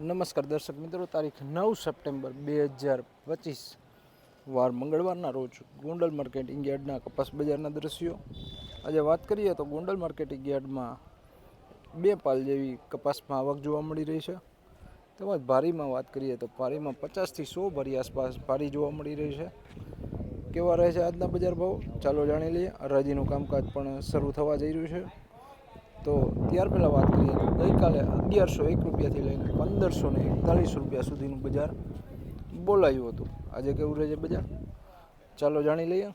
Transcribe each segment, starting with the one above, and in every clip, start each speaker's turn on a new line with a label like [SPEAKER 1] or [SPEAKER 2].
[SPEAKER 1] નમસ્કાર દર્શક મિત્રો, તારીખ 9 સપ્ટેમ્બર 2025 વાર મંગળવારના રોજ ગોંડલ માર્કેટિંગ યાર્ડના કપાસ બજારના દ્રશ્યો. આજે વાત કરીએ તો ગોંડલ માર્કેટિંગ યાર્ડમાં 2 પાલ જેવી કપાસમાં આવક જોવા મળી રહી છે. તેમજ ભારીમાં વાત કરીએ તો ભારીમાં 50 થી 100 ભરી આસપાસ ભારી જોવા મળી રહી છે. કેવા રહે છે આજના બજાર ભાવ, ચાલો જાણી લઈએ. હરાજીનું કામકાજ પણ શરૂ થવા જઈ રહ્યું છે. તો ત્યાર પહેલાં વાત કરીએ તો ગઈકાલે 1101 રૂપિયાથી લઈને 1541 રૂપિયા સુધીનું બજાર બોલાયું હતું. આજે કેવું રહે છે બજાર, ચાલો જાણી લઈએ.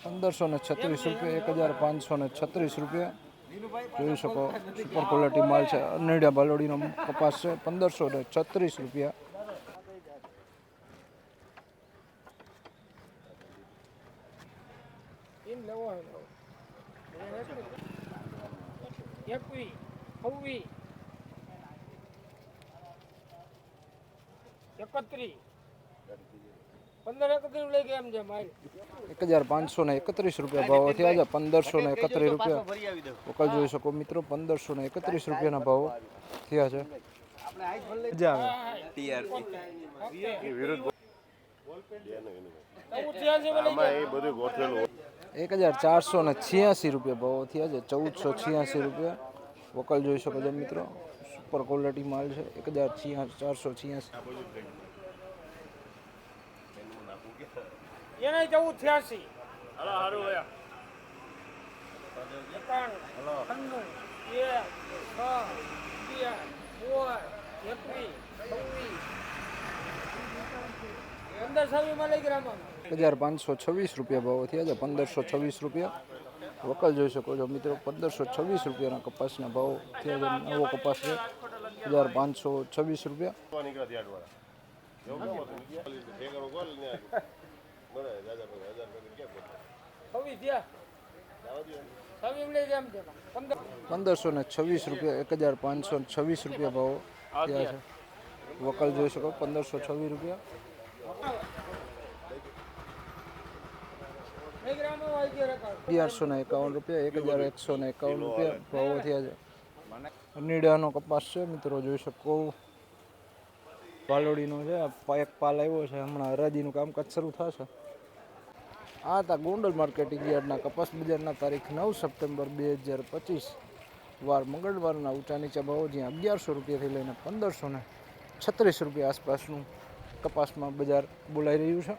[SPEAKER 1] ₹1536 રૂપિયા, 1536 રૂપિયા જોઈ શકો. સુપર ક્વોલિટી માલ છે, અરનેડા બાલોડીનો કપાસ છે. 1536 રૂપિયા. ₹1531 ભાવ થયા છે. 1531 રૂપિયા વકલ જોઈ શકો મિત્રો. 1531 રૂપિયાના ભાવ થયા છે. 1486 રૂપિયા ભાવ થયા છે. 1486 રૂપિયા વકલ જોઈ શકો છો મિત્રો. સુપર ક્વોલિટી માલ છે. 1486. ₹1526 રૂપિયા ભાવ થયા છે. 1526 રૂપિયા વકલ જોઈ શકો છો મિત્રો. 1526 રૂપિયાના કપાસના ભાવ થયા છે. નવો કપાસ છે. 1526 રૂપિયા. ₹1526 રૂપિયા, 1526 રૂપિયા ભાવ થયા છે. વકલ જોઈ શકો. 1526 રૂપિયા. ₹1151 રૂપિયા, 1151 રૂપિયા ભાવો થયા છે. નીડાનો કપાસ છે મિત્રો, જોઈ શકો. પાલોડીનો છે. એક પાલ આવ્યો છે. હમણાં હરાજીનું કામકાજ શરૂ થશે. આ હતા ગોંડલ માર્કેટિંગ યાર્ડના કપાસ બજારના તારીખ 9 સપ્ટેમ્બર 2025 વાર મંગળવારના ઊંચા નીચા ભાવો, જ્યાં 1100 રૂપિયાથી લઈને 1536 રૂપિયા આસપાસનું કપાસમાં બજાર બોલાઈ રહ્યું છે.